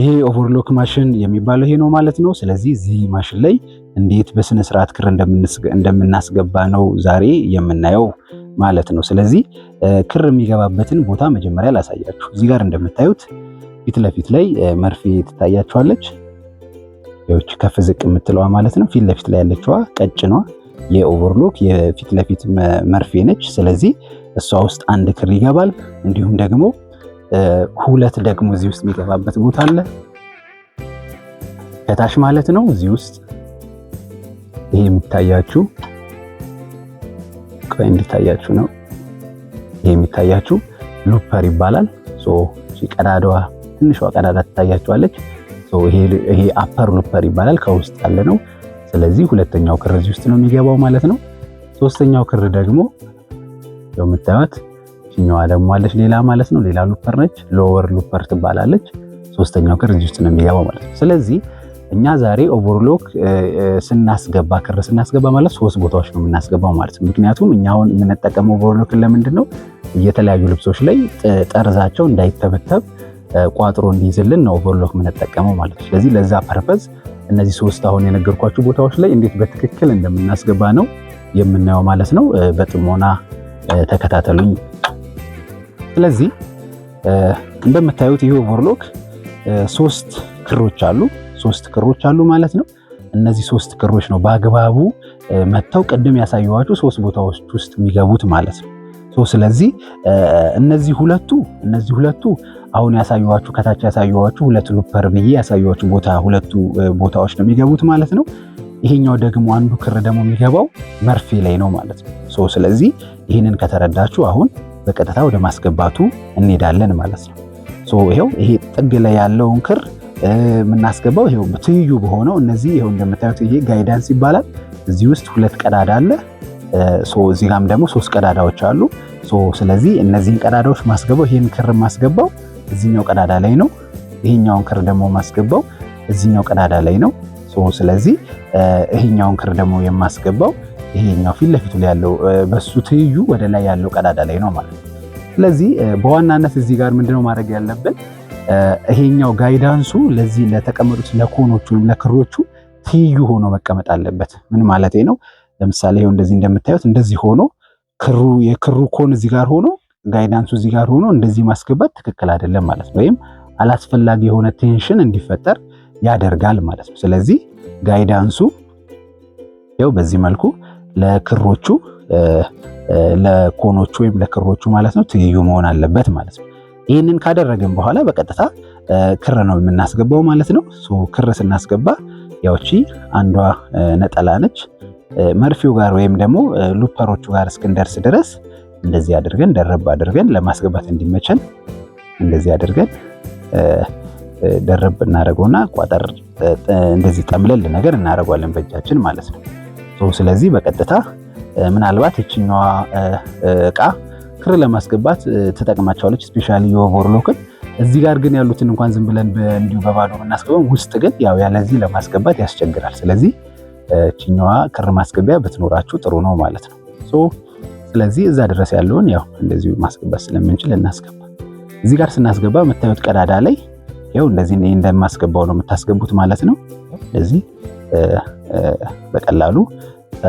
ይሄ ኦቨርሎክ ማሽን የሚባለው ይሄ ነው ማለት ነው። ስለዚህ እዚህ ማሽን ላይ እንዴት በስነ ስርዓት ክር እንደምናስገባ ነው ዛሬ የምናየው ማለት ነው። ስለዚህ ክር የሚገባበትን ቦታ መጀመሪያ ላሳያችሁ። እዚህ ጋር እንደምታዩት ፊት ለፊት ላይ መርፌ ትታያችኋለች። ይህች ከፍ ዝቅ የምትለዋ ማለት ነው። ፊት ለፊት ላይ ያለችዋ ቀጭኗ የኦቨርሎክ የፊት ለፊት መርፌ ነች። ስለዚህ እሷ ውስጥ አንድ ክር ይገባል። እንዲሁም ደግሞ ሁለት ደግሞ እዚህ ውስጥ የሚገባበት ቦታ አለ ከታች ማለት ነው። እዚህ ውስጥ ይሄ የሚታያችሁ ቆይ እንዲታያችሁ ነው። ይሄ የሚታያችሁ ሉፐር ይባላል። ቀዳዳዋ ትንሿ ቀዳዳ ትታያችኋለች። ይሄ አፐር ሉፐር ይባላል፣ ከውስጥ ያለ ነው። ስለዚህ ሁለተኛው ክር እዚህ ውስጥ ነው የሚገባው ማለት ነው። ሶስተኛው ክር ደግሞ የምታዩት እኛዋ ደግሞ አለች ሌላ ማለት ነው። ሌላ ሉፐር ነች፣ ሎወር ሉፐር ትባላለች። ሶስተኛው ክር እዚህ ውስጥ ነው የሚገባው ማለት ነው። ስለዚህ እኛ ዛሬ ኦቨርሎክ ስናስገባ ክር ስናስገባ ማለት ሶስት ቦታዎች ነው የምናስገባው ማለት ነው። ምክንያቱም እኛ አሁን የምንጠቀመው ኦቨርሎክን ለምንድን ነው የተለያዩ ልብሶች ላይ ጠርዛቸው እንዳይተበተብ ቋጥሮ እንዲይዝልን ነው ኦቨርሎክ የምንጠቀመው ማለት ነው። ስለዚህ ለዛ ፐርፐዝ እነዚህ ሶስት አሁን የነገርኳችሁ ቦታዎች ላይ እንዴት በትክክል እንደምናስገባ ነው የምናየው ማለት ነው። በጥሞና ተከታተሉኝ። ስለዚህ እንደምታዩት ይሄ ኦቨርሎክ ሶስት ክሮች አሉ ማለት ነው። እነዚህ ሶስት ክሮች ነው በአግባቡ መተው ቅድም ያሳየኋችሁ ሶስት ቦታዎች ውስጥ የሚገቡት ማለት ነው። ስለዚህ እነዚህ ሁለቱ አሁን ያሳየኋችሁ ከታች ያሳየኋችሁ ሁለት ሉፐር ብዬ ያሳየኋችሁ ሁለቱ ቦታዎች ነው የሚገቡት ማለት ነው። ይሄኛው ደግሞ አንዱ ክር ደግሞ የሚገባው መርፌ ላይ ነው ማለት ነው። ስለዚህ ይህንን ከተረዳችሁ አሁን በቀጥታ ወደ ማስገባቱ እንሄዳለን ማለት ነው። ይሄው ይሄ ጥግ ላይ ያለውን ክር የምናስገባው ይሄው ትይዩ በሆነው እነዚህ ይሄው እንደምታዩት ይሄ ጋይዳንስ ይባላል። እዚህ ውስጥ ሁለት ቀዳዳ አለ። እዚህ ጋርም ደግሞ ሶስት ቀዳዳዎች አሉ። ስለዚህ እነዚህን ቀዳዳዎች ማስገባው ይሄን ክር ማስገባው እዚህኛው ቀዳዳ ላይ ነው። ይሄኛውን ክር ደግሞ ማስገባው እዚህኛው ቀዳዳ ላይ ነው። ስለዚህ ይሄኛውን ክር ደግሞ የማስገባው ይሄኛው ፊት ለፊቱ ላይ ያለው በሱ ትይዩ ወደ ላይ ያለው ቀዳዳ ላይ ነው ማለት ነው። ስለዚህ በዋናነት እዚህ ጋር ምንድነው ማድረግ ያለብን? ይሄኛው ጋይዳንሱ ለዚህ ለተቀመጡት ለኮኖቹ ለክሮቹ ትይዩ ሆኖ መቀመጥ አለበት። ምን ማለት ነው? ለምሳሌ ይሄው እንደዚህ እንደምታዩት እንደዚህ ሆኖ የክሩ ኮን እዚህ ጋር ሆኖ ጋይዳንሱ እዚህ ጋር ሆኖ እንደዚህ ማስገባት ትክክል አይደለም ማለት ነው። ወይም አላስፈላጊ የሆነ ቴንሽን እንዲፈጠር ያደርጋል ማለት ነው። ስለዚህ ጋይዳንሱ ያው በዚህ መልኩ ለክሮቹ ለኮኖቹ ወይም ለክሮቹ ማለት ነው ትይዩ መሆን አለበት ማለት ነው። ይህንን ካደረግን በኋላ በቀጥታ ክር ነው የምናስገባው ማለት ነው። ክር ስናስገባ ያውቺ አንዷ ነጠላ ነች። መርፌው ጋር ወይም ደግሞ ሉፐሮቹ ጋር እስክንደርስ ድረስ እንደዚህ አድርገን ደረብ አድርገን ለማስገባት እንዲመቸን እንደዚህ አድርገን ደረብ እናደርገውና ቋጠር እንደዚህ ጠምለል ነገር እናደርገዋለን በእጃችን ማለት ነው። ስለዚህ በቀጥታ ምናልባት እቺኛዋ እቃ ክር ለማስገባት ተጠቅማቸዋለች ስፔሻሊ የኦቨርሎክን። እዚህ ጋር ግን ያሉትን እንኳን ዝም ብለን እንዲሁ በባዶ እናስገባው፣ ውስጥ ግን ያው ያለዚህ ለማስገባት ያስቸግራል። ስለዚህ እቺኛዋ ክር ማስገቢያ ብትኖራችሁ ጥሩ ነው ማለት ነው። ስለዚህ እዛ ድረስ ያለውን ያው እንደዚሁ ማስገባት ስለምንችል እናስገባ። እዚህ ጋር ስናስገባ የምታዩት ቀዳዳ ላይ ያው እንደዚህ እንደማስገባው ነው የምታስገቡት ማለት ነው። ስለዚህ በቀላሉ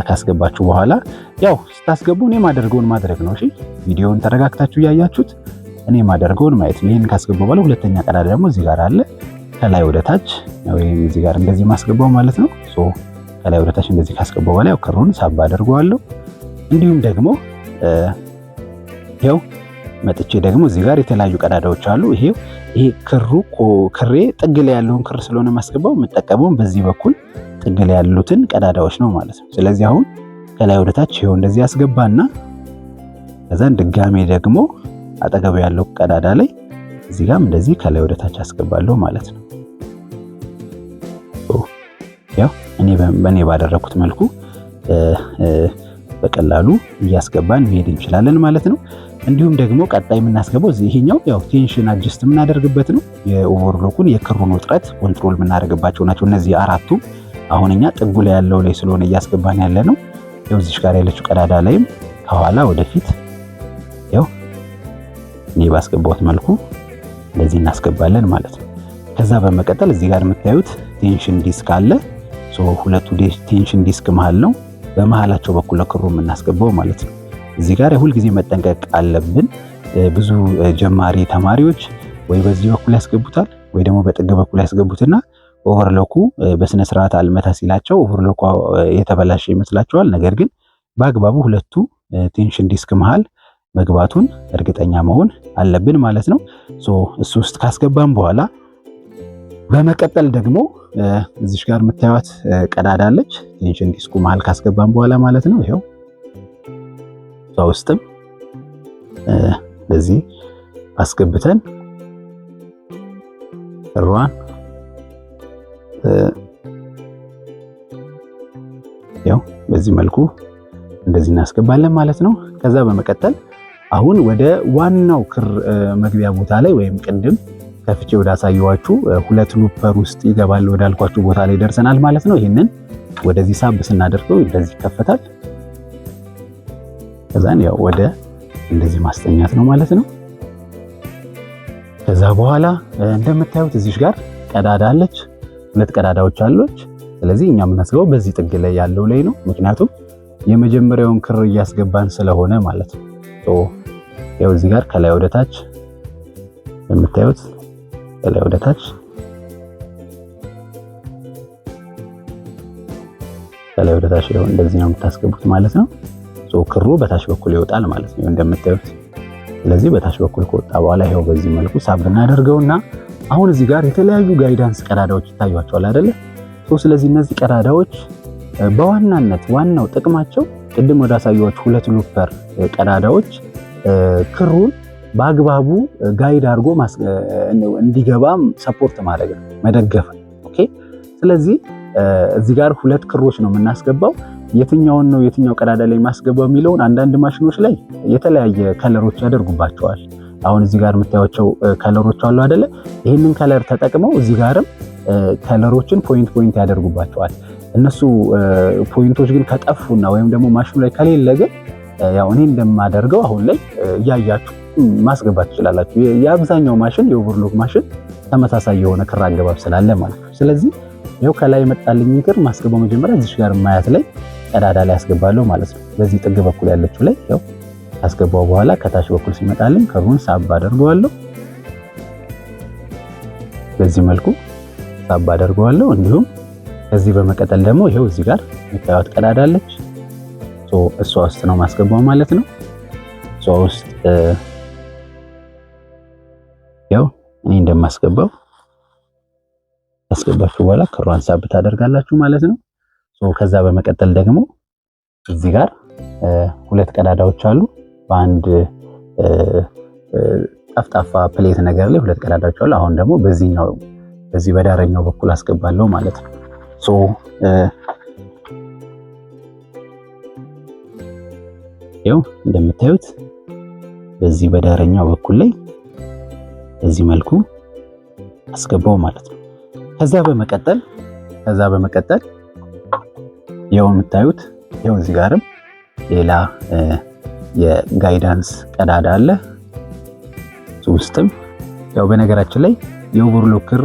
ካስገባችሁ በኋላ ያው ስታስገቡ እኔ ማደርገውን ማድረግ ነው። እሺ ቪዲዮውን ተረጋግታችሁ እያያችሁት እኔ ማደርገውን ማየት ነው። ይሄን ካስገባው በኋላ ሁለተኛ ቀዳዳ ደግሞ እዚህ ጋር አለ። ከላይ ወደ ታች ወይም እዚህ ጋር እንደዚህ ማስገባው ማለት ነው። ከላይ ወደ ታች እንደዚህ ካስገባው በኋላ ያው ክሩን ሳባ አደርገዋለሁ። እንዲሁም ደግሞ ያው መጥቼ ደግሞ እዚህ ጋር የተለያዩ ቀዳዳዎች አሉ። ይሄ ክሬ ጥግ ላይ ያለውን ክር ስለሆነ ማስገባው የምጠቀመው በዚህ በኩል ጥግ ላይ ያሉትን ቀዳዳዎች ነው ማለት ነው። ስለዚህ አሁን ከላይ ወደ ታች ይሄው እንደዚህ ያስገባና ከዛን ድጋሜ ደግሞ አጠገቡ ያለው ቀዳዳ ላይ እዚህ ጋርም እንደዚህ ከላይ ወደ ታች አስገባለሁ ማለት ነው። ያው እኔ ባደረኩት መልኩ በቀላሉ እያስገባን መሄድ እንችላለን ማለት ነው። እንዲሁም ደግሞ ቀጣይ የምናስገባው ይሄኛው ያው ቴንሽን አድጀስት የምናደርግበት ነው። የኦቨርሎኩን የክሩን ውጥረት ኮንትሮል የምናደርግባቸው ናቸው እነዚህ አራቱ። አሁን እኛ ጥጉ ላይ ያለው ላይ ስለሆነ እያስገባን ያለ ነው። ያው እዚህ ጋር ያለችው ቀዳዳ ላይም ከኋላ ወደፊት ያው እኔ ባስገባሁት መልኩ እንደዚህ እናስገባለን ማለት ነው። ከዛ በመቀጠል እዚህ ጋር የምታዩት ቴንሽን ዲስክ አለ። ሁለቱ ቴንሽን ዲስክ መሃል ነው፣ በመሃላቸው በኩል ለክሩ የምናስገባው ማለት ነው። እዚህ ጋር ሁልጊዜ መጠንቀቅ አለብን። ብዙ ጀማሪ ተማሪዎች ወይ በዚህ በኩል ያስገቡታል ወይ ደግሞ በጥግ በኩል ያስገቡትና ኦቨርሎኩ በስነ ስርዓት አልመታ ሲላቸው ኦቨርሎኩ የተበላሸ ይመስላቸዋል። ነገር ግን በአግባቡ ሁለቱ ቴንሽን ዲስክ መሃል መግባቱን እርግጠኛ መሆን አለብን ማለት ነው። እሱ ውስጥ ካስገባን በኋላ በመቀጠል ደግሞ እዚሽ ጋር የምታዩት ቀዳዳ አለች። ቴንሽን ዲስኩ መሃል ካስገባን በኋላ ማለት ነው። ይሄው ውስጥም በዚህ አስገብተን ሯን ያው በዚህ መልኩ እንደዚህ እናስገባለን ማለት ነው። ከዛ በመቀጠል አሁን ወደ ዋናው ክር መግቢያ ቦታ ላይ ወይም ቅድም ከፍቼ ወደ አሳየዋችሁ ሁለት ሉፐር ውስጥ ይገባል ወዳልኳችሁ ቦታ ላይ ደርሰናል ማለት ነው። ይሄንን ወደዚህ ሳብ ስናደርገው እንደዚህ ይከፈታል። ከዛን ያው ወደ እንደዚህ ማስተኛት ነው ማለት ነው። ከዛ በኋላ እንደምታዩት እዚህ ጋር ቀዳዳ አለች፣ ሁለት ቀዳዳዎች አሉች። ስለዚህ እኛ የምናስገባው በዚህ ጥግ ላይ ያለው ላይ ነው፣ ምክንያቱም የመጀመሪያውን ክር እያስገባን ስለሆነ ማለት ነው። ያው እዚህ ጋር ከላይ ወደ ታች የምታዩት ከላይ ወደ ታች ከላይ ወደ ታች ይሁን እንደዚህ ነው የምታስገቡት ማለት ነው። ክሩ በታች በኩል ይወጣል ማለት ነው እንደምታዩት። ስለዚህ በታች በኩል ከወጣ በኋላ ይሄው በዚህ መልኩ ሳብ እናደርገውና አሁን እዚህ ጋር የተለያዩ ጋይዳንስ ቀዳዳዎች ይታያቸዋል አይደለ? ስለዚህ እነዚህ ቀዳዳዎች በዋናነት ዋናው ጥቅማቸው ቅድም ወደ አሳየኋችሁ ሁለት ሉፐር ቀዳዳዎች ክሩን በአግባቡ ጋይድ አድርጎ እንዲገባም ሰፖርት ማድረግ ነው፣ መደገፍ ነው። ኦኬ። ስለዚህ እዚህ ጋር ሁለት ክሮች ነው የምናስገባው። የትኛውን ነው የትኛው ቀዳዳ ላይ ማስገባው የሚለውን አንዳንድ ማሽኖች ላይ የተለያየ ከለሮች ያደርጉባቸዋል። አሁን እዚህ ጋር የምታዩቸው ከለሮች አሉ አይደለ? ይህንን ከለር ተጠቅመው እዚህ ጋርም ከለሮችን ፖይንት ያደርጉባቸዋል። እነሱ ፖይንቶች ግን ከጠፉና ወይም ደግሞ ማሽኑ ላይ ከሌለ ግን ያው እኔ እንደማደርገው አሁን ላይ እያያችሁ ማስገባት ትችላላችሁ። የአብዛኛው ማሽን የኦቨርሎክ ማሽን ተመሳሳይ የሆነ ክር አገባብ ስላለ ማለት ነው። ስለዚህ ያው ከላይ መጣልኝ ክር ማስገባው መጀመሪያ እዚህ ጋር ማያት ላይ ቀዳዳ ላይ አስገባለሁ ማለት ነው። በዚህ ጥግ በኩል ያለችው ላይ ያው አስገባው በኋላ ከታች በኩል ሲመጣልኝ ክሩን ሳብ አደርገዋለሁ። በዚህ መልኩ ሳብ አደርገዋለሁ። እንዲሁም ከዚህ በመቀጠል ደግሞ ይሄው እዚህ ጋር የምታዩት ቀዳዳ አለች። እሷ ውስጥ ነው ማስገባው ማለት ነው። እሷ ውስጥ ያው እኔ እንደማስገባው አስገባችሁ በኋላ ክሯን ሳብ ታደርጋላችሁ ማለት ነው። ከዛ በመቀጠል ደግሞ እዚህ ጋር ሁለት ቀዳዳዎች አሉ። በአንድ ጠፍጣፋ ፕሌት ነገር ላይ ሁለት ቀዳዳዎች አሉ። አሁን ደግሞ በዚህ በዳረኛው በኩል አስገባለሁ ማለት ነው። ያው እንደምታዩት በዚህ በዳረኛው በኩል ላይ በዚህ መልኩ አስገባው ማለት ነው። ከዛ በመቀጠል ያው የምታዩት ያው እዚህ ጋርም ሌላ የጋይዳንስ ቀዳዳ አለ። ውስጥም ያው በነገራችን ላይ የኦቨርሎክ ክር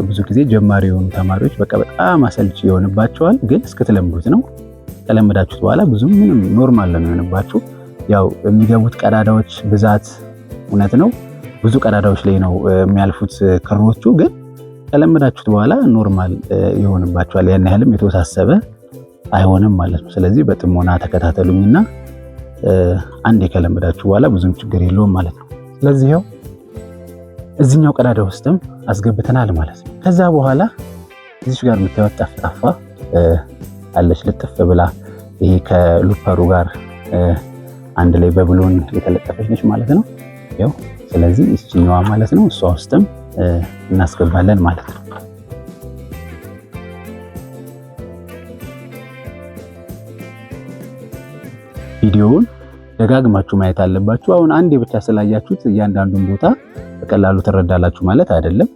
ብዙ ጊዜ ጀማሪ የሆኑ ተማሪዎች በጣም አሰልቺ ይሆንባቸዋል። ግን እስክትለምዱት ነው። ከለመዳችሁት በኋላ ምንም ኖርማል ነው የሚሆንባችሁ። ያው የሚገቡት ቀዳዳዎች ብዛት እውነት ነው ብዙ ቀዳዳዎች ላይ ነው የሚያልፉት ክሮቹ። ግን ከለመዳችሁት በኋላ ኖርማል ይሆንባችኋል። ያን ያህልም የተወሳሰበ አይሆንም ማለት ነው። ስለዚህ በጥሞና ተከታተሉኝና አንዴ ከለመዳችሁ በኋላ ብዙም ችግር የለውም ማለት ነው። ስለዚህ ያው እዚህኛው ቀዳዳ ውስጥም አስገብተናል ማለት ነው። ከዛ በኋላ እዚህ ጋር የምታዩት ጠፍጣፋ አለች ልጥፍ ብላ፣ ይሄ ከሉፐሩ ጋር አንድ ላይ በብሎን የተለጠፈች ነች ማለት ነው። ያው ስለዚህ እቺኛዋ ማለት ነው እሷ ውስጥም እናስገባለን ማለት ነው። ቪዲዮውን ደጋግማችሁ ማየት አለባችሁ። አሁን አንዴ ብቻ ስላያችሁት እያንዳንዱን ቦታ በቀላሉ ትረዳላችሁ ማለት አይደለም።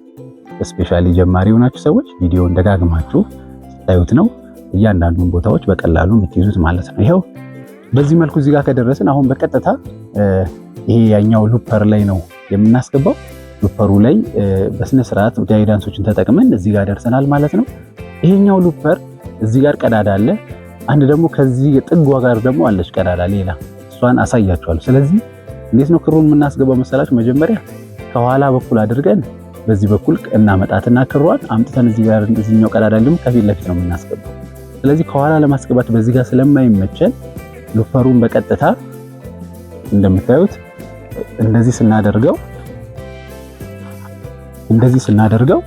ስፔሻሊ ጀማሪ የሆናችሁ ሰዎች ቪዲዮውን ደጋግማችሁ ስታዩት ነው እያንዳንዱን ቦታዎች በቀላሉ የምትይዙት ማለት ነው። ይሄው በዚህ መልኩ እዚህ ጋር ከደረስን አሁን በቀጥታ ይሄ ያኛው ሉፐር ላይ ነው የምናስገባው። ሉፐሩ ላይ በስነ ስርዓት ጋይዳንሶችን ተጠቅመን እዚህ ጋር ደርሰናል ማለት ነው። ይሄኛው ሉፐር እዚህ ጋር ቀዳዳ አለ። አንድ ደግሞ ከዚህ ጥጓ ጋር ደግሞ አለች ቀዳዳ ሌላ፣ እሷን አሳያችኋለሁ። ስለዚህ እንዴት ነው ክሩን የምናስገባው መሰላችሁ? መጀመሪያ ከኋላ በኩል አድርገን በዚህ በኩል እናመጣትና ክሯን አምጥተን እዚህ ጋር እዚህኛው ቀዳዳ ደግሞ ከፊት ለፊት ነው የምናስገባው። ስለዚህ ከኋላ ለማስገባት በዚህ ጋር ስለማይመቸን ሉፐሩን በቀጥታ እንደምታዩት እንደዚህ ስናደርገው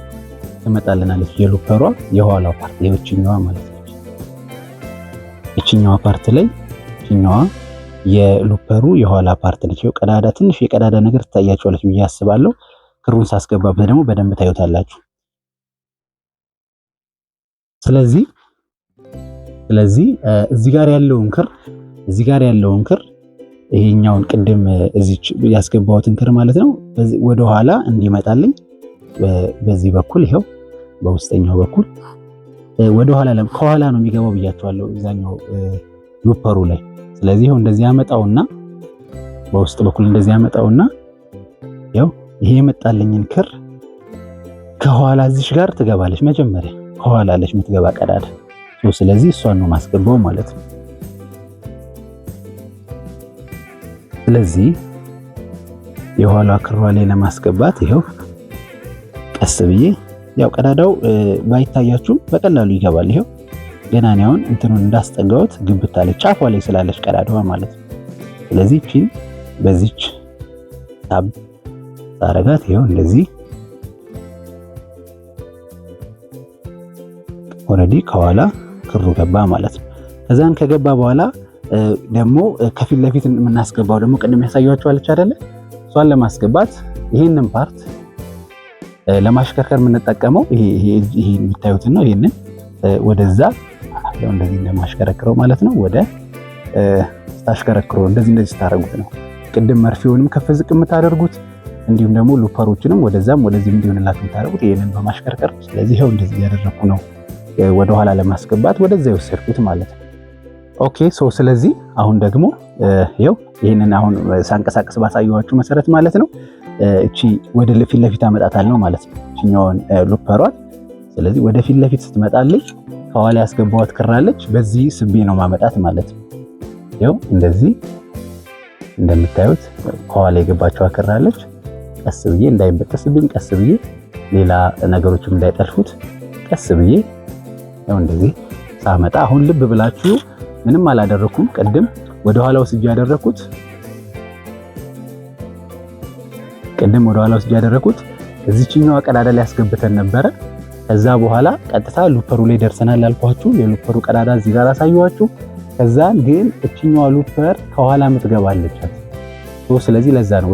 ትመጣልናለች የሉፐሯ የኋላው ፓርት የውጭኛዋ ማለት ነው። እቺኛዋ ፓርት ላይ እቺኛዋ የሉፐሩ የኋላ ፓርት ነች። ቀዳዳ ትንሽ የቀዳዳ ነገር ትታያችኋለች ብዬ አስባለሁ። ክሩን ሳስገባበት ደግሞ በደንብ ታዩታላችሁ። ስለዚህ እዚህ ጋር ያለውን ክር ይሄኛውን ቅድም እዚች ያስገባሁትን ክር ማለት ነው ወደ ኋላ እንዲመጣልኝ በዚህ በኩል ይሄው በውስጠኛው በኩል ወደ ኋላ ከኋላ ነው የሚገባው ብያችኋለሁ እዛኛው ሉፐሩ ላይ። ስለዚህ ይሄው እንደዚህ ያመጣውና በውስጥ በኩል እንደዚህ ያመጣውና ያው ይሄ የመጣልኝን ክር ከኋላ እዚሽ ጋር ትገባለች። መጀመሪያ ከኋላ አለች የምትገባ ቀዳዳ። ስለዚህ እሷን ነው ማስገባው ማለት ነው። ስለዚህ የኋላ ክሯ ላይ ለማስገባት ይሄው ቀስ ብዬ ያው ቀዳዳው ባይታያችሁ በቀላሉ ይገባል። ይሄው ገና ነው አሁን እንትኑን እንዳስጠጋውት ግብት አለች ጫፏ ላይ ስላለች ቀዳዳዋ ማለት ነው። ስለዚህ እቺን በዚች ታብ ታረጋት ይሄው እንደዚህ ኦሬዲ ከኋላ ክሩ ገባ ማለት ነው። ከዛን ከገባ በኋላ ደግሞ ከፊት ለፊት የምናስገባው ደግሞ ቅድም ያሳያችሁ አለች አይደለ? እሷን ለማስገባት ይሄንን ፓርት ለማሽከርከር የምንጠቀመው ይሄ የምታዩት ነው። ይሄንን ወደዛ ያው እንደዚህ እንደማሽከረክረው ማለት ነው። ወደ ታሽከረክረው እንደዚህ ታረጉት ነው። ቅድም መርፌውንም ከፍ ዝቅ የምታደርጉት እንዲሁም ደግሞ ሉፐሮችንም ወደዛም ወደዚህም እንዲሆንላችሁ የምታደርጉት ይሄንን በማሽከርከር። ስለዚህ ይሄው እንደዚህ እያደረኩ ነው ወደ ኋላ ለማስገባት ወደዛ የወሰድኩት ማለት ነው። ኦኬ ስለዚህ አሁን ደግሞ ይሄው ይሄንን አሁን ሳንቀሳቀስ ባሳየኋችሁ መሰረት ማለት ነው እቺ ወደ ፊት ለፊት አመጣታለሁ ማለት ነው እቺኛውን ሉፐሯን። ስለዚህ ወደ ፊት ለፊት ስትመጣልኝ ከኋላ ያስገባዋት ክራለች በዚህ ስቤ ነው ማመጣት ማለት ነው። ይሄው እንደዚህ እንደምታዩት ከኋላ የገባችው ክራለች። ቀስ ብዬ እንዳይበጠስብኝ ቀስ ብዬ ሌላ ነገሮችም እንዳይጠልፉት ቀስ ብዬ ያው እንደዚህ ሳመጣ አሁን ልብ ብላችሁ ምንም አላደረኩም። ቅድም ወደ ኋላ ወስጄ ያደረኩት እዚህኛው ቀዳዳ ላይ ያስገብተን ነበረ። ከዛ በኋላ ቀጥታ ሉፐሩ ላይ ደርሰናል አልኳችሁ። የሉፐሩ ቀዳዳ እዚህ ጋር አሳየኋችሁ። ከዛን ግን እቺኛዋ ሉፐር ከኋላ ምትገባለች። ስለዚህ ለዛ ነው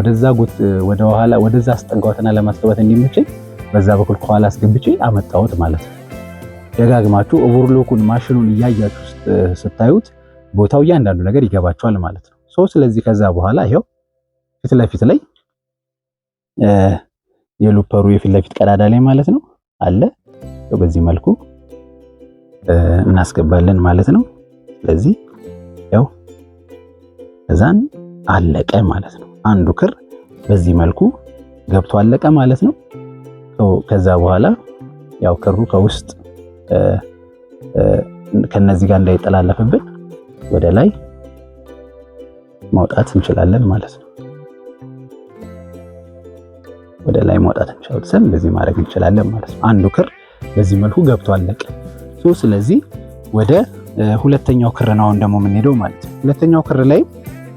ወደ ኋላ ወደዛ አስጠጋውትና ለማስገባት እንዲመቸኝ በዛ በኩል ከኋላ አስገብቼ አመጣሁት ማለት ነው። ደጋግማችሁ ኦቨርሎኩን ማሽኑን እያያችሁ ስታዩት ቦታው እያንዳንዱ ነገር ይገባችኋል ማለት ነው። ስለዚህ ከዛ በኋላ ይሄው ፊት ለፊት ላይ የሉፐሩ የፊት ለፊት ቀዳዳ ላይ ማለት ነው አለ። በዚህ መልኩ እናስገባለን ማለት ነው። ስለዚህ ያው ከዛን አለቀ ማለት ነው። አንዱ ክር በዚህ መልኩ ገብቶ አለቀ ማለት ነው። ከዛ በኋላ ያው ክሩ ከውስጥ ከነዚህ ጋር እንዳይጠላለፍብን ወደ ላይ ማውጣት እንችላለን ማለት ነው። ወደ ላይ ማውጣት እንችላለን፣ እንደዚህ ማድረግ እንችላለን ማለት ነው። አንዱ ክር በዚህ መልኩ ገብቶ አለቀ። ስለዚህ ወደ ሁለተኛው ክር ነው ደግሞ የምንሄደው ማለት ነው። ሁለተኛው ክር ላይ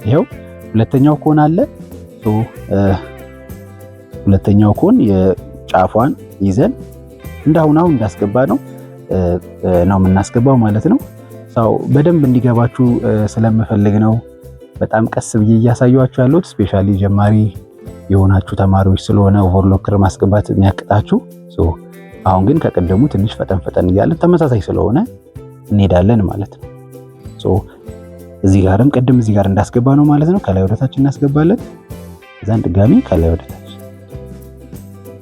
ይሄው ሁለተኛው ኮን አለ። ሁለተኛው ኮን የጫፏን ይዘን አሁን እንዳስገባ ነው የምናስገባው ማለት ነው። በደንብ እንዲገባችሁ ስለምፈልግ ነው በጣም ቀስ ብዬ እያሳያችሁ ያለሁት። ስፔሻሊ ጀማሪ የሆናችሁ ተማሪዎች ስለሆነ ኦቨርሎክ ክር ማስገባት የሚያቅታችሁ። አሁን ግን ከቀደሙ ትንሽ ፈጠን እያለን ተመሳሳይ ስለሆነ እንሄዳለን ማለት ነው። እዚህ ጋርም ቅድም እዚህ ጋር እንዳስገባ ነው ማለት ነው። ከላይ ወደታች እናስገባለን። እዛን ድጋሚ ከላይ ወደታች፣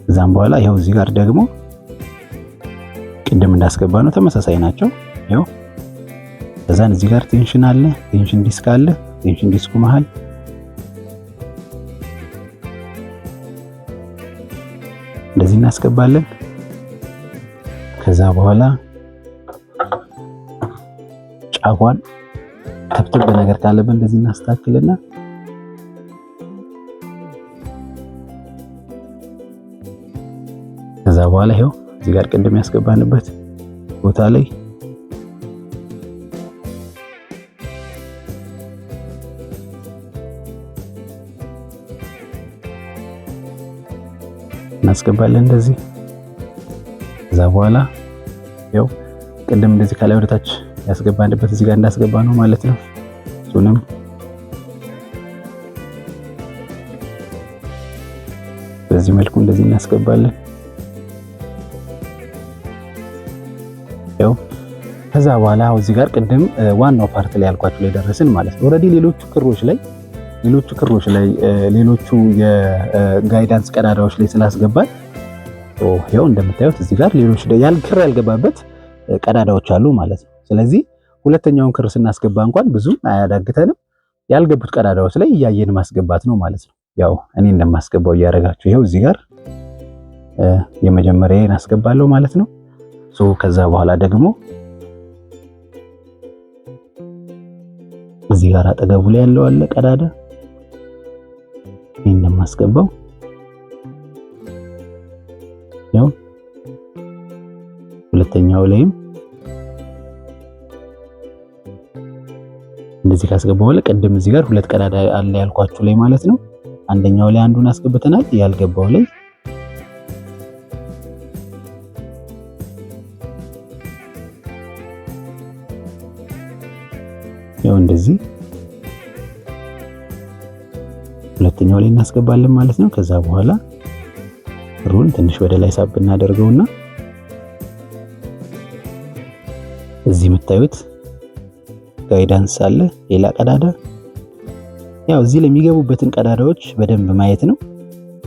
እዛም በኋላ ይሄው እዚህ ጋር ደግሞ ቅድም እንዳስገባ ነው ተመሳሳይ ናቸው። ይሄው እዛን እዚህ ጋር ቴንሽን አለ፣ ቴንሽን ዲስክ አለ። ቴንሽን ዲስኩ መሃል እናስገባለን። ከዛ በኋላ ጫፏን ተብትብ ነገር ካለብን እንደዚህ እናስተካክልና ከዛ በኋላ ይሄው እዚህ ጋር ቅድም ያስገባንበት ቦታ ላይ እናስገባለን እንደዚህ። ከዛ በኋላ ያው ቅድም እንደዚህ ከላይ ወደ ታች ያስገባንበት እዚህ ጋር እንዳስገባ ነው ማለት ነው። እሱንም በዚህ መልኩ እንደዚህ እናስገባለን። ያው ከዛ በኋላ እዚህ ጋር ቅድም ዋናው ፓርት ላይ ያልኳችሁ ላይ ደረስን ማለት ነው። ኦልሬዲ ሌሎቹ ክሮች ላይ ሌሎቹ የጋይዳንስ ቀዳዳዎች ላይ ስላስገባን ያው እንደምታዩት እዚህ ጋር ሌሎች ክር ያልገባበት ቀዳዳዎች አሉ ማለት ነው። ስለዚህ ሁለተኛውን ክር ስናስገባ እንኳን ብዙ አያዳግተንም። ያልገቡት ቀዳዳዎች ላይ እያየን ማስገባት ነው ማለት ነው። ያው እኔ እንደማስገባው እያደረጋችሁ ይሄው እዚህ ጋር የመጀመሪያዬን አስገባለሁ ማለት ነው። ከዛ በኋላ ደግሞ እዚህ ጋር አጠገቡ ላይ ያለው አለ ቀዳዳ ይሄን እንደማስገባው ያው ሁለተኛው ላይም እንደዚህ ካስገባው በኋላ ቅድም እዚህ ጋር ሁለት ቀዳዳ አለ ያልኳችሁ ላይ ማለት ነው። አንደኛው ላይ አንዱን አስገብተናል። ያልገባው ላይ ያው እንደዚህ ሁለተኛው ላይ እናስገባለን ማለት ነው። ከዛ በኋላ ክሩን ትንሽ ወደ ላይ ሳብ እናደርገውና እዚህ የምታዩት ጋይዳንስ አለ ሌላ ቀዳዳ። ያው እዚህ ለሚገቡበትን ቀዳዳዎች በደንብ ማየት ነው።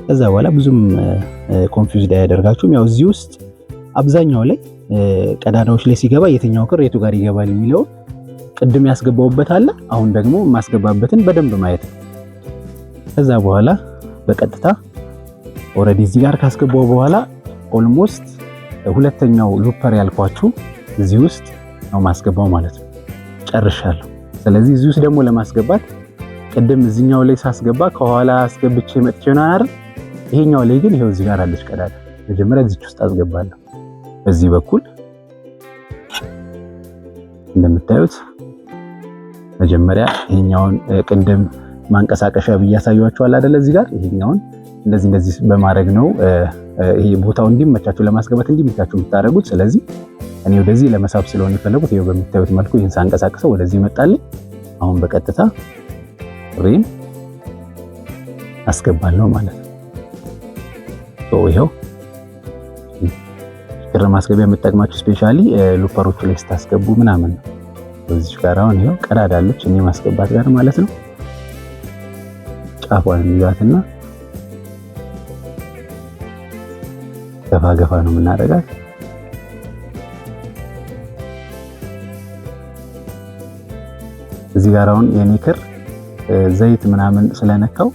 ከዛ በኋላ ብዙም ኮንፊውዝድ አያደርጋችሁም። ያው እዚህ ውስጥ አብዛኛው ላይ ቀዳዳዎች ላይ ሲገባ የትኛው ክር የቱ ጋር ይገባል የሚለው ቅድም ያስገባውበት አለ። አሁን ደግሞ ማስገባበትን በደንብ ማየት ነው። ከዛ በኋላ በቀጥታ ኦልሬዲ እዚህ ጋር ካስገባው በኋላ ኦልሞስት ሁለተኛው ሉፐር ያልኳችሁ እዚህ ውስጥ ነው ማስገባው ማለት ነው። ጨርሻለሁ። ስለዚህ እዚህ ውስጥ ደግሞ ለማስገባት ቅድም እዚህኛው ላይ ሳስገባ ከኋላ አስገብቼ መጥቼ ነው አይደል? ይሄኛው ላይ ግን ይሄው እዚህ ጋር አለች ቀዳዳ። መጀመሪያ እዚህ ውስጥ አስገባለሁ። በዚህ በኩል እንደምታዩት መጀመሪያ ይሄኛውን ቅድም ማንቀሳቀሻ ብያሳያችኋል አይደል? እዚህ ጋር ይሄኛውን እንደዚህ በማድረግ ነው ይሄ ቦታው እንዲመቻችሁ ለማስገባት እንዲመቻችሁ የምታደርጉት። ስለዚህ እኔ ወደዚህ ለመሳብ ስለሆነ የፈለጉት ይሄው በምታዩት መልኩ ይሄን ሳንቀሳቀሰው ወደዚህ ይመጣልኝ። አሁን በቀጥታ ሪም አስገባለሁ ማለት ነው። ይሄው ክር ማስገቢያ የምጠቅማችሁ ስፔሻሊ ሉፐሮቹ ላይ ስታስገቡ ምናምን ነው። እዚህ ጋር አሁን ይሄው ቀዳዳ አለች እኔ ማስገባት ጋር ማለት ነው። ጫፏን ይዛትና ገፋ ነው የምናደርጋት። እዚህ ጋር አሁን የኔ ክር ዘይት ምናምን ስለነካው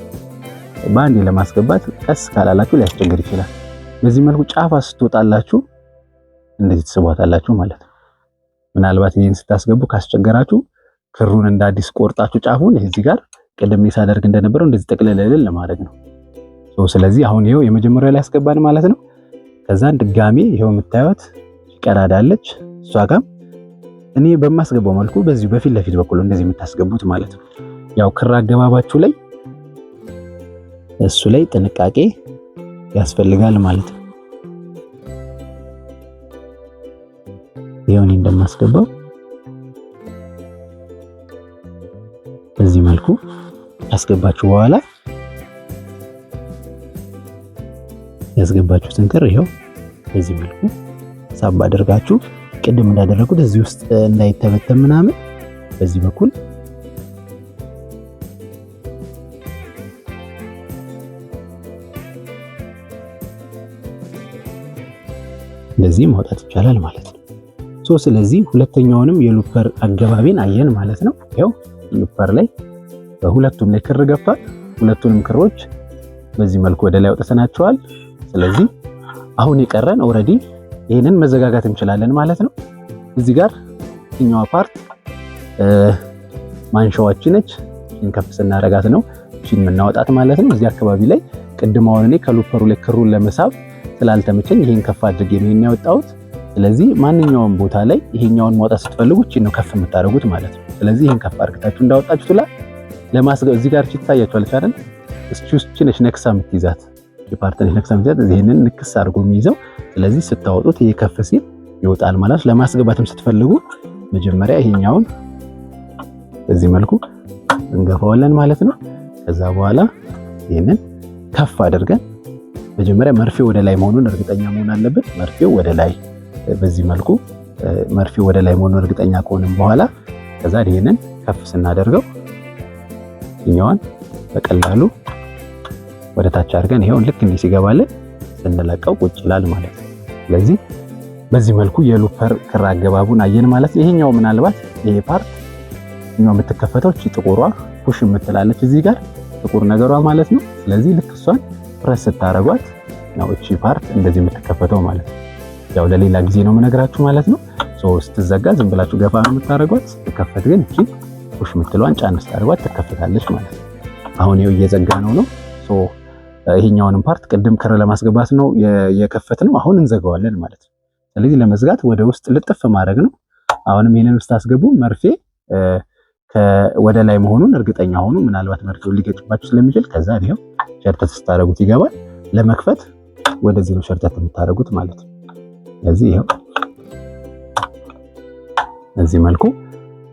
በአንዴ ለማስገባት ቀስ ካላላችሁ ሊያስቸግር ይችላል። በዚህ መልኩ ጫፋ ስትወጣላችሁ እንደዚህ ትስቧታላችሁ ማለት ነው። ምናልባት ይሄን ስታስገቡ ካስቸገራችሁ ክሩን እንደ አዲስ ቆርጣችሁ ጫፉን እዚህ ጋር ቅድም ሳደርግ እንደነበረው እንደዚህ ጠቅለለልን ለማድረግ ነው። ስለዚህ አሁን ይሄው የመጀመሪያው ላይ ያስገባን ማለት ነው። ከዛን ድጋሚ ይሄው የምታዩት ቀዳዳ አለች እሷ ጋር እኔ በማስገባው መልኩ በዚህ በፊት ለፊት በኩል እንደዚህ የምታስገቡት ማለት ነው። ያው ክር አገባባችሁ ላይ እሱ ላይ ጥንቃቄ ያስፈልጋል ማለት ነው። ይሄው እኔ እንደማስገባው በዚህ መልኩ ያስገባችሁ በኋላ ያስገባችሁትን ክር ይሄው በዚህ መልኩ ሳብ አድርጋችሁ ቅድም እንዳደረኩት እዚህ ውስጥ እንዳይተበተም ምናምን በዚህ በኩል እንደዚህ ማውጣት ይቻላል ማለት ነው። ስለዚህ ሁለተኛውንም የሉፐር አገባቢን አየን ማለት ነው። ያው ሉፐር ላይ በሁለቱም ላይ ክር ገፋል። ሁለቱንም ክሮች በዚህ መልኩ ወደ ላይ አውጥተናቸዋል። ስለዚህ አሁን የቀረን ኦሬዲ ይሄንን መዘጋጋት እንችላለን ማለት ነው። እዚህ ጋር እኛው ፓርት ማንሻዋች ነች። እቺን ከፍ ስናረጋት ነው እቺን የምናወጣት ማለት ነው። እዚህ አካባቢ ላይ ቅድም አሁን እኔ ከሉፐሩ ላይ ክሩን ለመሳብ ስላልተመቸኝ ይሄን ከፍ አድርጌ ነው የሚያወጣውት። ስለዚህ ማንኛውም ቦታ ላይ ይሄኛውን ማውጣት ስትፈልጉ እቺን ነው ከፍ የምታደርጉት ማለት ነው። ስለዚህ ይሄን ከፍ አድርጋችሁ እንዳወጣችሁላ ለማስገብ እዚህ ጋር ታያችኋለች አይደል? እቺ ነች ነክሳ የምትይዛት ዲፓርትመንት ነክሳ የምትይዛት ይሄንን ንክስ አድርጎ የሚይዘው። ስለዚህ ስታወጡት ይሄ ከፍ ሲል ይወጣል ማለት። ለማስገባትም ስትፈልጉ መጀመሪያ ይሄኛውን በዚህ መልኩ እንገፋዋለን ማለት ነው። ከዛ በኋላ ይሄንን ከፍ አድርገን መጀመሪያ መርፌው ወደ ላይ መሆኑን እርግጠኛ መሆን አለብን። መርፌው ወደ ላይ በዚህ መልኩ መርፌው ወደ ላይ መሆኑን እርግጠኛ ከሆነን በኋላ ከዛ ይሄንን ከፍ ስናደርገው እኛዋን በቀላሉ ወደ ታች አድርገን ይሄውን ልክ እንዲህ ሲገባልን ስንለቀው ቁጭ ይላል ማለት ነው። ስለዚህ በዚህ መልኩ የሉፐር ክር አገባቡን አየን ማለት ነው። ይሄኛው ምናልባት ይሄ ፓርት እኛው የምትከፈተው እቺ ጥቁሯ ፑሽ የምትላለች እዚህ ጋር ጥቁር ነገሯ ማለት ነው። ስለዚህ ልክ እሷን ፕረስ ስታረጓት ነው እቺ ፓርት እንደዚህ የምትከፈተው ማለት ነው። ያው ለሌላ ጊዜ ነው የምነግራችሁ ማለት ነው። ስትዘጋ ዝም ብላችሁ ገፋ ነው የምታረጓት። ስትከፈት ግን እቺ ፑሽ የምትለዋን ጫን ስታረጓት ትከፈታለች ማለት ነው። አሁን ይኸው እየዘጋ ነው። ይሄኛውንም ፓርት ቅድም ክር ለማስገባት ነው የከፈትነው። አሁን እንዘጋዋለን ማለት ነው። ስለዚህ ለመዝጋት ወደ ውስጥ ልጥፍ ማድረግ ነው። አሁንም ይሄንን ስታስገቡ መርፌ ወደ ላይ መሆኑን እርግጠኛ ሆኑ። ምናልባት መርፌው ሊገጭባችሁ ስለሚችል ከዛ ይሄው ሸርተት ስታረጉት ይገባል። ለመክፈት ወደዚህ ነው ሸርተት የምታረጉት ማለት ነው። ስለዚህ ይሄው በዚህ መልኩ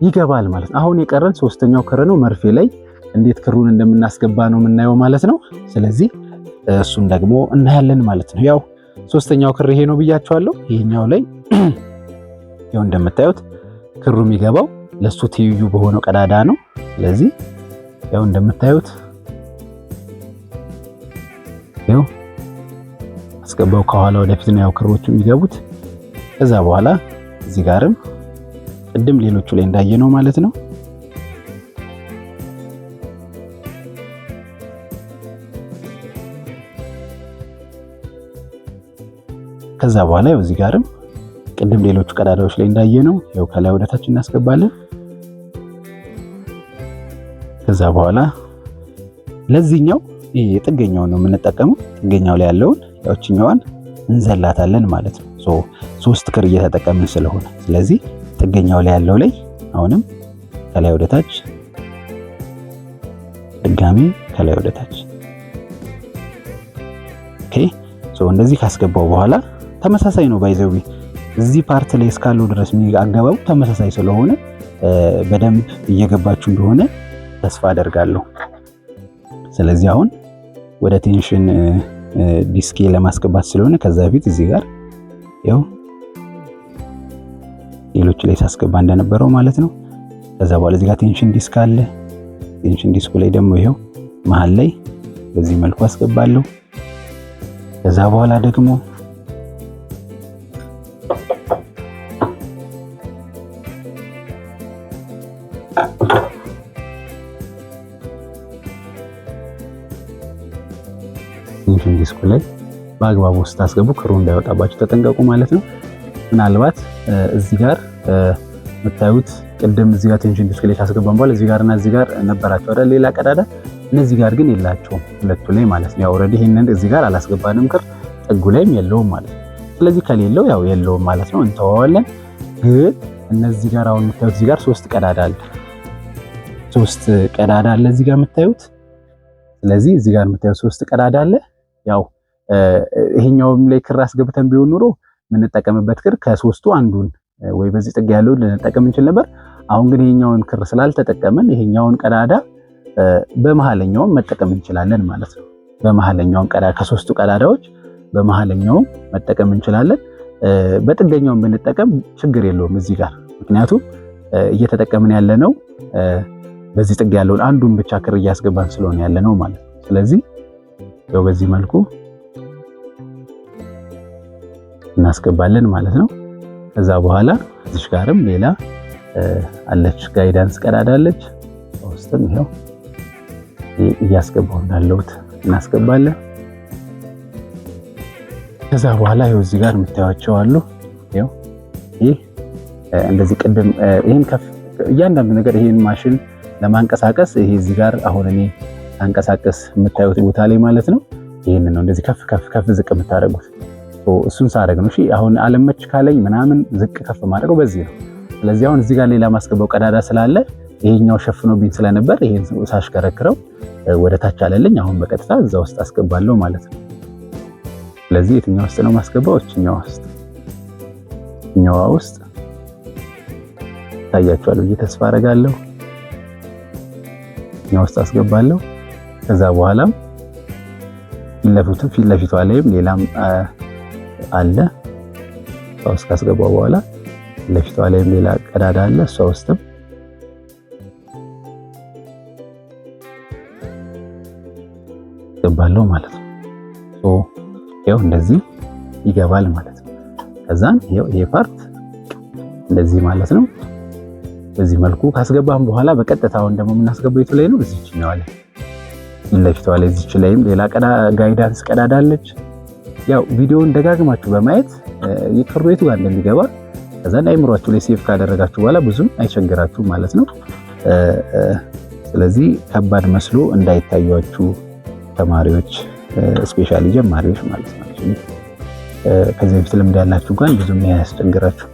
ይገባል ማለት ነው። አሁን የቀረን ሶስተኛው ክር ነው። መርፌ ላይ እንዴት ክሩን እንደምናስገባ ነው የምናየው ማለት ነው። ስለዚህ እሱን ደግሞ እናያለን ማለት ነው። ያው ሶስተኛው ክር ይሄ ነው ብያቸዋለሁ። ይሄኛው ላይ ያው እንደምታዩት ክሩ የሚገባው ለሱ ትይዩ በሆነው ቀዳዳ ነው። ስለዚህ ያው እንደምታዩት ያው አስገባው ከኋላ ወደፊት ነው ያው ክሮቹ የሚገቡት። ከዛ በኋላ እዚህ ጋርም ቅድም ሌሎቹ ላይ እንዳየነው ማለት ነው ከዛ በኋላ ያው እዚህ ጋርም ቅድም ሌሎቹ ቀዳዳዎች ላይ እንዳየነው ያው ከላይ ወደታች እናስገባለን። ከዛ በኋላ ለዚህኛው ይሄ ጥገኛውን ነው የምንጠቀመው። ጥገኛው ላይ ያለውን ያውችኛዋን እንዘላታለን ማለት ነው። ሶስት ክር እየተጠቀምን ስለሆነ ስለዚህ ጥገኛው ላይ ያለው ላይ አሁንም ከላይ ወደታች ድጋሚ ከላይ ወደታች ኦኬ። እንደዚህ ካስገባው በኋላ ተመሳሳይ ነው ባይዘው እዚህ ፓርት ላይ እስካለው ድረስ አገባቡ ተመሳሳይ ስለሆነ በደንብ እየገባችሁ እንደሆነ ተስፋ አደርጋለሁ። ስለዚህ አሁን ወደ ቴንሽን ዲስክ ለማስገባት ስለሆነ ከዛ በፊት እዚህ ጋር ያው ሌሎች ላይ ሳስገባ እንደነበረው ማለት ነው። ከዛ በኋላ እዚህ ጋር ቴንሽን ዲስክ አለ። ቴንሽን ዲስኩ ላይ ደግሞ ይሄው መሃል ላይ በዚህ መልኩ አስገባለሁ። ከዛ በኋላ ደግሞ ቴንሽን ዲስኩ ላይ በአግባቡ ስታስገቡ ክሩ እንዳይወጣባችሁ ተጠንቀቁ ማለት ነው። ምናልባት እዚህ ጋር የምታዩት ቅድም እዚህ ጋር ቴንሽን ዲስክ ላይ ካስገባን በኋላ እዚህ ጋርና እዚህ ጋር ነበራቸው አይደል ሌላ ቀዳዳ። እነዚህ ጋር ግን የላቸውም ሁለቱ ላይ ማለት ነው። ያው ኦሬዲ ይሄንን እዚህ ጋር አላስገባንም ክር ጥጉ ላይም የለውም ማለት ነው። ስለዚህ ከሌለው ያው የለውም ማለት ነው፣ እንተዋዋለን። ግን እነዚህ ጋር አሁን የምታዩት እዚህ ጋር ሶስት ቀዳዳ አለ። ሶስት ቀዳዳ አለ እዚህ ጋር የምታዩት። ስለዚህ እዚህ ጋር የምታዩት ሶስት ቀዳዳ አለ። ያው ይሄኛውም ላይ ክር አስገብተን ቢሆን ኑሮ የምንጠቀምበት ክር ከሶስቱ አንዱን ወይ በዚህ ጥግ ያለውን ልንጠቀም እንችል ነበር። አሁን ግን ይሄኛውን ክር ስላልተጠቀምን ይሄኛውን ቀዳዳ በመሃለኛውም መጠቀም እንችላለን ማለት ነው። በመሃለኛውም ቀዳዳ ከሶስቱ ቀዳዳዎች በመሃለኛውም መጠቀም እንችላለን። በጥገኛውም ብንጠቀም ችግር የለውም እዚህ ጋር፣ ምክንያቱም እየተጠቀምን ያለነው በዚህ ጥግ ያለውን አንዱን ብቻ ክር እያስገባን ስለሆነ ያለነው ማለት ነው። ስለዚህ ያው በዚህ መልኩ እናስገባለን ማለት ነው። ከዛ በኋላ እዚህ ጋርም ሌላ አለች ጋይዳንስ ቀዳዳ አለች። ውስጥም ይሄው እያስገባው እንዳለውት እናስገባለን። ከዛ በኋላ ይኸው እዚህ ጋር የምታዩቸው አሉ። ይኸው ይህ እንደዚህ ቅድም ይሄን እያንዳንዱ ነገር ይሄን ማሽን ለማንቀሳቀስ ይሄ እዚህ ጋር አሁን እኔ አንቀሳቀስ የምታዩት ቦታ ላይ ማለት ነው። ይሄን ነው እንደዚህ ከፍ ዝቅ የምታደርጉት። እሱን ሳደርግ ነው። እሺ አሁን አለመች ካለኝ ምናምን ዝቅ ከፍ ማድረገው በዚህ ነው። ስለዚህ አሁን እዚህ ጋር ሌላ ማስገባው ቀዳዳ ስላለ ይሄኛው ሸፍኖብኝ ስለነበር ይሄን ሳሽከረክረው ወደ ታች አለልኝ። አሁን በቀጥታ እዛ ውስጥ አስገባለሁ ማለት ነው። ስለዚህ የትኛው ውስጥ ነው ማስገባው? እኛዋ ውስጥ ታያችኋል ብዬ ተስፋ አደርጋለሁ። እኛዋ ውስጥ አስገባለሁ። ከዛ በኋላም ፊት ለፊቷ ላይም ሌላም አለ። እሷ ውስጥ ካስገባው በኋላ ለፊቷ ላይም ሌላ ቀዳዳ አለ። እሷ ውስጥም ገባለሁ ማለት ነው። ይሄው እንደዚህ ይገባል ማለት ነው። ከዛን ይሄ ፓርት እንደዚህ ማለት ነው። በዚህ መልኩ ካስገባን በኋላ በቀጥታ አሁን ደግሞ የምናስገባው የቱ ላይ ነው? እዚች ነው አለ ለፊቷ ላይ እዚች ላይም ሌላ ጋይዳንስ ቀዳዳ አለች። ያው ቪዲዮውን ደጋግማችሁ በማየት የክሩ የቱ ጋር እንደሚገባ ከዛን አይምሯችሁ ላይ ሴቭ ካደረጋችሁ በኋላ ብዙም አይቸግራችሁ ማለት ነው። ስለዚህ ከባድ መስሎ እንዳይታያችሁ ተማሪዎች ስፔሻሊ ጀማሪዎች ማለት ነው። ከዚህ በፊት ልምድ ያላችሁ እንኳን ብዙም ያስቸግራችሁ።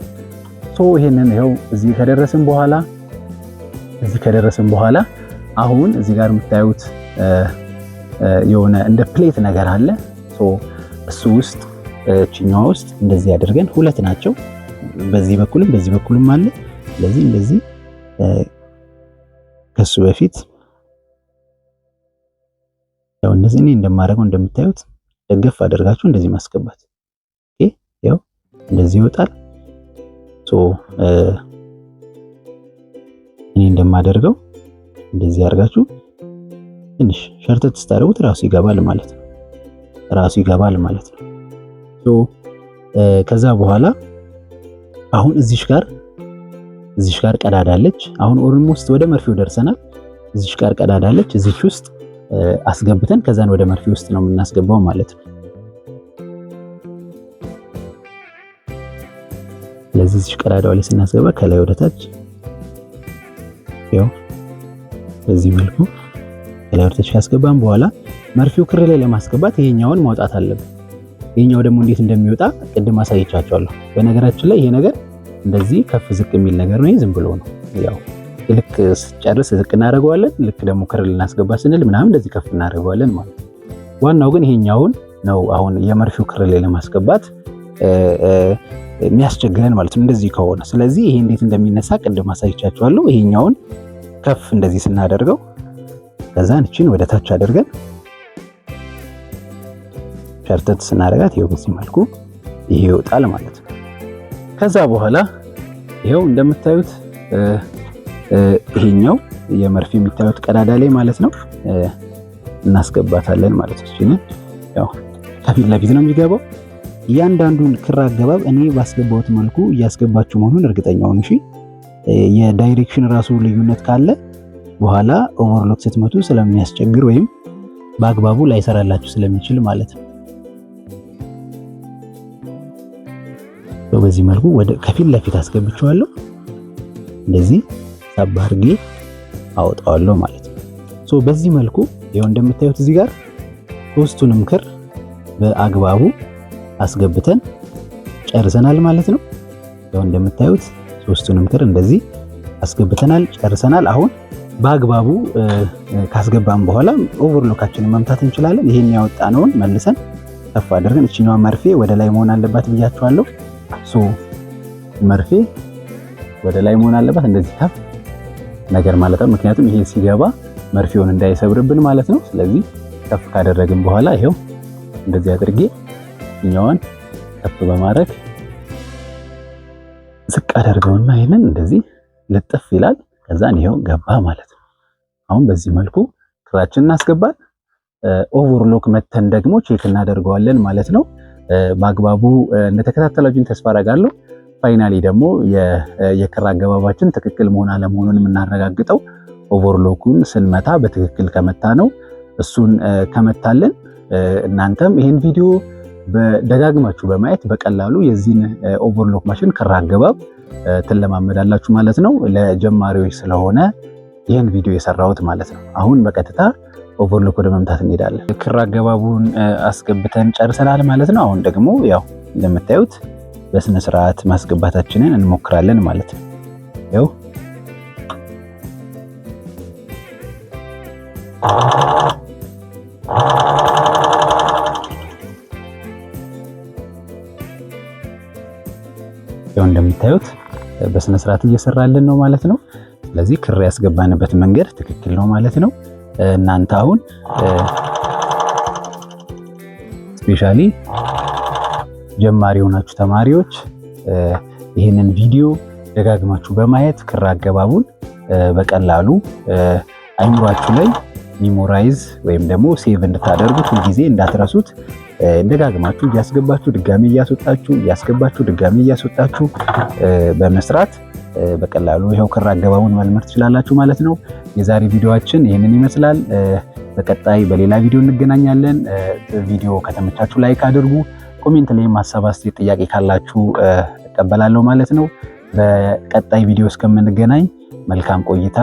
ይሄንን ይኸው እዚህ ከደረስን በኋላ አሁን እዚህ ጋር የምታዩት የሆነ እንደ ፕሌት ነገር አለ። እሱ ውስጥ እቺኛዋ ውስጥ እንደዚህ አድርገን ሁለት ናቸው። በዚህ በኩልም አለ። ስለዚህ እንደዚህ ከሱ በፊት ያው እንደዚህ እኔ እንደማደርገው እንደምታዩት ደገፍ አድርጋችሁ እንደዚህ ማስገባት። ኦኬ ያው እንደዚህ ይወጣል። እኔ እንደማደርገው እንደዚህ አድርጋችሁ ትንሽ ሸርተት ስታደርጉት ራሱ ይገባል ማለት ነው። ከዛ በኋላ አሁን እዚሽ ጋር ቀዳዳ አለች። አሁን ኦልሞስት ወደ መርፌው ደርሰናል። እዚሽ ጋር ቀዳዳ አለች። እዚች ውስጥ አስገብተን ከዛን ወደ መርፌ ውስጥ ነው የምናስገባው ማለት ነው። ስለዚህ እዚህ ቀዳዳው ላይ ስናስገባ ከላይ ወደ ታች ያው በዚህ መልኩ ከላይ ወደ ታች ካስገባን በኋላ መርፌው ክር ላይ ለማስገባት ይሄኛውን ማውጣት አለብን። ይሄኛው ደግሞ እንዴት እንደሚወጣ ቅድም አሳይቻችኋለሁ። በነገራችን ላይ ይሄ ነገር እንደዚህ ከፍ ዝቅ የሚል ነገር ነው። ዝም ብሎ ነው ያው ልክ ስጨርስ ዝቅ እናደርገዋለን። ልክ ደግሞ ክር ልናስገባ ስንል ምናምን እንደዚህ ከፍ እናደርገዋለን ማለት ነው። ዋናው ግን ይሄኛውን ነው አሁን የመርፌው ክር ላይ ለማስገባት የሚያስቸግረን ማለት ነው እንደዚህ ከሆነ። ስለዚህ ይሄ እንዴት እንደሚነሳ ቅድም አሳይቻችኋለሁ። ይሄኛውን ከፍ እንደዚህ ስናደርገው ከዛን እቺን ወደ ታች አድርገን ሸርተት ስናደርጋት ይሄው በዚህ መልኩ ይሄ ይወጣል ማለት ነው። ከዛ በኋላ ይሄው እንደምታዩት ይሄኛው የመርፌ የሚታዩት ቀዳዳ ላይ ማለት ነው እናስገባታለን ማለት ነው። እቺን ያው ከፊት ለፊት ነው የሚገባው። እያንዳንዱን ክር አገባብ እኔ ባስገባሁት መልኩ እያስገባችሁ መሆኑን እርግጠኛ ሁኑ። እሺ የዳይሬክሽን ራሱ ልዩነት ካለ በኋላ ኦቨርሎክ ስትመቱ ስለሚያስቸግር ወይም በአግባቡ ላይሰራላችሁ ስለሚችል ማለት ነው። በዚህ መልኩ ወደ ከፊት ለፊት አስገብቼዋለሁ። እንደዚህ ሳብ አድርጌ አወጣዋለሁ ማለት ነው። በዚህ መልኩ ይኸው እንደምታዩት እዚህ ጋር ሶስቱንም ክር በአግባቡ አስገብተን ጨርሰናል ማለት ነው። ያው እንደምታዩት ሶስቱንም ክር እንደዚህ አስገብተናል ጨርሰናል። አሁን በአግባቡ ካስገባን በኋላ ኦቨርሎካችንን መምታት እንችላለን። ይሄን ያወጣነውን መልሰን ከፍ አድርገን እቺኛዋ መርፌ ወደ ላይ መሆን አለባት ብያችኋለሁ። መርፌ ወደ ላይ መሆን አለባት እንደዚህ ከፍ ነገር ማለት ነው። ምክንያቱም ይሄ ሲገባ መርፌውን እንዳይሰብርብን ማለት ነው። ስለዚህ ከፍ ካደረግን በኋላ ይሄው እንደዚህ አድርጌ እኛዋን ከፍ በማድረግ ዝቅ አደርገውና ይሄንን እንደዚህ ልጥፍ ይላል። ከዛን ይሄው ገባ ማለት ነው። አሁን በዚህ መልኩ ክራችንን እናስገባል። ኦቨርሎክ መተን ደግሞ ቼክ እናደርገዋለን ማለት ነው። በአግባቡ እንደተከታተላችሁን ተስፋ አደርጋለሁ። ፋይናሊ ደግሞ የክር አገባባችን ትክክል መሆን አለመሆኑን የምናረጋግጠው ኦቨርሎኩን ስንመታ በትክክል ከመታ ነው። እሱን ከመታልን እናንተም ይሄን ቪዲዮ ደጋግማችሁ በማየት በቀላሉ የዚህን ኦቨርሎክ ማሽን ክር አገባብ ትለማመዳላችሁ ማለት ነው። ለጀማሪዎች ስለሆነ ይህን ቪዲዮ የሰራሁት ማለት ነው። አሁን በቀጥታ ኦቨርሎክ ወደ መምታት እንሄዳለን። ክር አገባቡን አስገብተን ጨርሰናል ማለት ነው። አሁን ደግሞ ያው እንደምታዩት በስነ ስርዓት ማስገባታችንን እንሞክራለን ማለት ነው። ያው እንደምታዩት በስነ ስርዓት እየሰራልን ነው ማለት ነው። ስለዚህ ክር ያስገባንበት መንገድ ትክክል ነው ማለት ነው። እናንተ አሁን ስፔሻሊ ጀማሪ የሆናችሁ ተማሪዎች ይህንን ቪዲዮ ደጋግማችሁ በማየት ክር አገባቡን በቀላሉ አይምሯችሁ ላይ ሚሞራይዝ ወይም ደግሞ ሴቭ እንድታደርጉት ሁልጊዜ እንዳትረሱት ደጋግማችሁ እያስገባችሁ ድጋሚ እያስወጣችሁ እያስገባችሁ ድጋሚ እያስወጣችሁ በመስራት በቀላሉ ይሄው ክር አገባቡን መልመድ ትችላላችሁ ማለት ነው። የዛሬ ቪዲዮአችን ይህንን ይመስላል። በቀጣይ በሌላ ቪዲዮ እንገናኛለን። ቪዲዮ ከተመቻችሁ ላይክ አድርጉ። ኮሜንት ላይ ሀሳብ፣ አስተያየት፣ ጥያቄ ካላችሁ እቀበላለሁ ማለት ነው። በቀጣይ ቪዲዮ እስከምንገናኝ መልካም ቆይታ